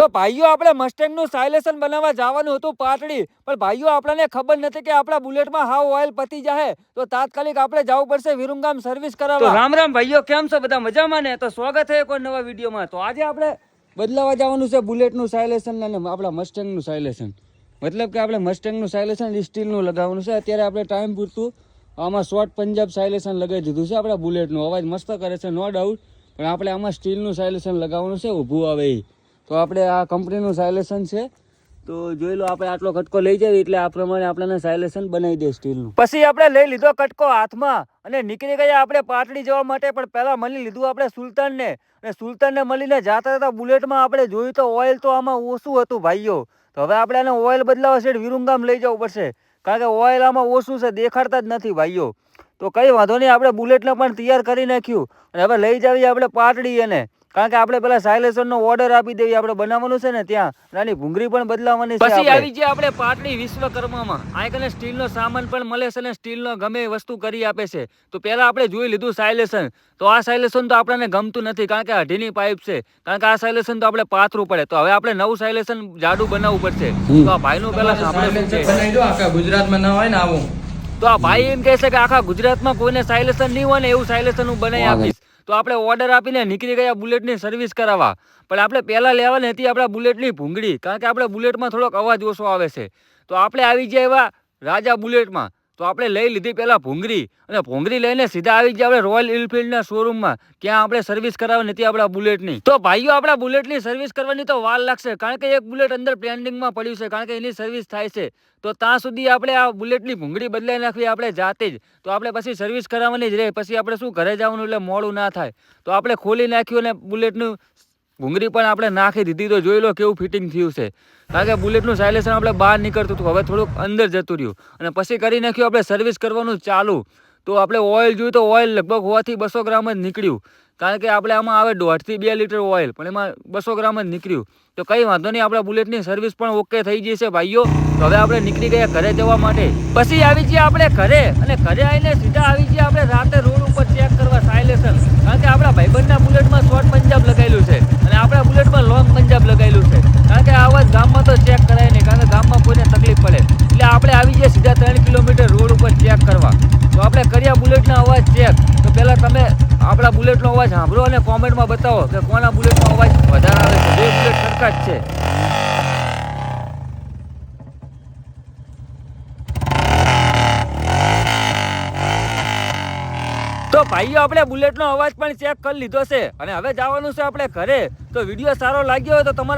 તો ભાઈઓ આપણે મસ્ટેંગ નું સાયલેશન બનાવવા જવાનું હતું પાટડી, પણ ભાઈઓ આપણને ખબર નથી કે આપણા બુલેટમાં હાવ ઓઇલ પતી જાય, તો તાત્કાલિક આપણે જવું પડશે વિરુંગામ સર્વિસ કરાવવા. તો રામ રામ ભાઈઓ, કેમ છો બધા? મજામાં ને? તો સ્વાગત છે કોઈ નવા વિડીયોમાં. તો આજે આપણે બદલાવા જવાનું છે બુલેટનું સાયલેશન અને આપણા મસ્ટેંગનું સાયલેશન. મતલબ કે આપણે મસ્ટેંગનું સાયલેશન સ્ટીલનું લગાવવાનું છે. અત્યારે આપણે ટાઈમ પૂરતું આમાં શોર્ટ પંજાબ સાયલેશન લગાવી દીધું છે. આપણા બુલેટનું અવાજ મસ્ત કરે છે, નો ડાઉટ, પણ આપણે આમાં સ્ટીલનું સાયલેશન લગાવવાનું છે, ઊભું આવે એ. તો આપણે આ કંપનીનું સાયલેશન છે, તો જોઈ લો. આપણે આટલો કટકો લઈ જઈએ એટલે આ પ્રમાણે આપણને સાયલેશન બનાવી દે સ્ટીલનું. પછી આપણે લઈ લીધો કટકો હાથમાં અને નીકળી ગયા આપણે પાટડી જવા માટે. પણ પહેલા મળી લીધું આપણે સુલતાનને, અને સુલતાનને મળીને જાતા હતા બુલેટમાં આપણે જોયું તો ઓઇલ તો આમાં ઓછું હતું ભાઈઓ. તો હવે આપણે આને ઓઇલ બદલાવા છે વિરુંગામ લઈ જવું પડશે, કારણ કે ઓઇલ આમાં ઓછું છે, દેખાડતા જ નથી ભાઈઓ. તો કઈ વાંધો નહીં, આપણે બુલેટને પણ તૈયાર કરી નાખ્યું અને હવે લઈ જઈએ આપણે પાટડી. એને કારણ કે આપણે પેલા સાયલેશનનો ઓર્ડર આપી દેવી, આપણે બનાવવાનું છે ને ત્યાં, નાની ભૂંગળી પણ બદલાવાની છે. પછી આવી જાય આપણે પાટડી વિશ્વકર્મામાં. આ કને સ્ટીલનો સામાન પણ મળે છે ને સ્ટીલનો ગમે વસ્તુ કરી આપે છે. તો પહેલા આપણે જોઈ લીધું સાયલેશન. તો આ સાયલેશન તો આપણને ગમતું નથી, કારણ કે અઢીની પાઇપ છે, કારણ કે આ સાયલેશન તો આપણે પાથરું પડે. તો હવે આપણે નવું સાયલેશન જાડું બનાવવું પડશે. તો આ ભાઈનું પહેલા બનાવી દો. આખા ગુજરાતમાં ના હોય ને આવું, તો આ ભાઈ એમ કહે છે કે આખા ગુજરાતમાં કોઈને સાયલેશન નહીં હોય ને એવું સાયલેશન હું બનાવી આપીશ. તો આપણે ઓર્ડર આપીને નીકળી ગયા બુલેટની સર્વિસ કરાવવા. પણ આપણે પહેલા લેવાની હતી આપણા બુલેટની ભૂંગળી, કારણ કે આપણે બુલેટમાં થોડોક અવાજ ઓછો આવે છે. તો આપણે આવી ગયા એવા રાજા બુલેટમાં. તો આપણે લઈ લીધી પહેલા ભૂંગળી, અને ભૂંગળી લઈને સીધા આવી ગયા આપણે રોયલ એનફિલ્ડના શોરૂમમાં. ત્યાં આપણે સર્વિસ કરાવવાની હતી આપણા બુલેટની. તો ભાઈઓ આપણા બુલેટની સર્વિસ કરવાની તો વાર લાગશે, કારણ કે એક બુલેટ અંદર પેન્ડિંગમાં પડ્યું છે, કારણ કે એની સર્વિસ થાય છે. તો ત્યાં સુધી આપણે આ બુલેટની ભૂંગળી બદલાઈ નાખવી આપણે જાતે જ. તો આપણે પછી સર્વિસ કરાવવાની જ રહે. પછી આપણે શું ઘરે જવાનું એટલે મોડું ના થાય. તો આપણે ખોલી નાખ્યું અને બુલેટનું ભૂંગળી પણ આપણે નાખી દીધી. તો જોઈ લો કેવું ફિટિંગ થયું છે, કારણ કે બુલેટનું સાયલેશન આપણે બહાર નીકળતું હતું, હવે થોડુંક અંદર જતું રહ્યું. અને પછી કરી નાખ્યું આપણે સર્વિસ કરવાનું ચાલુ. તો આપણે ઓઇલ જોયું તો ઓઇલ લગભગ 100 થી 200 ગ્રામ જ નીકળ્યું, કારણ કે આપણે આમાં આવે 1.5 થી 2 લીટર ઓઇલ, પણ એમાં 200 ગ્રામ જ નીકળ્યું. તો કંઈ વાંધો નહીં, આપણા બુલેટની સર્વિસ પણ ઓકે થઈ ગઈ છે ભાઈઓ. તો હવે આપણે નીકળી ગયા ઘરે જવા માટે. પછી આવી ગયા આપણે ઘરે, અને ઘરે આવીને સીધા આવી ગયા આપણે રાતે રોડ ઉપર ચેક કરવા સાયલેશન, કારણ કે આપણા ભાઈબંધના બુલેટમાં શોર્ટ પંજાબ લગાવેલું છે અને આપણા બુલેટમાં લોંગ પંજાબ લગાવેલું છે, કારણ કે આવા ગામમાં તો ચેક કરાય નહીં, કારણ કે ગામમાં કોઈને તકલીફ પડે. એટલે આપણે આવી ગયા સીધા 3 કિલોમીટર રોડ ઉપર ચેક કરવા. તો આપણે કર્યા બુલેટના અવાજ ચેક. તો પહેલા તમે આપણા બુલેટનો અવાજ સાંભળો અને કોમેન્ટમાં બતાવો કે કોના બુલેટનો અવાજ વધારે આવે છે. બે બુલેટ સરખા જ છે. તો ભાઈઓ આપણે બુલેટનો અવાજ પણ ચેક કરી લીધો છે અને હવે જવાનું છે આપણે ઘરે. તો વિડીયો સારો લાગ્યો હોય તો તમારા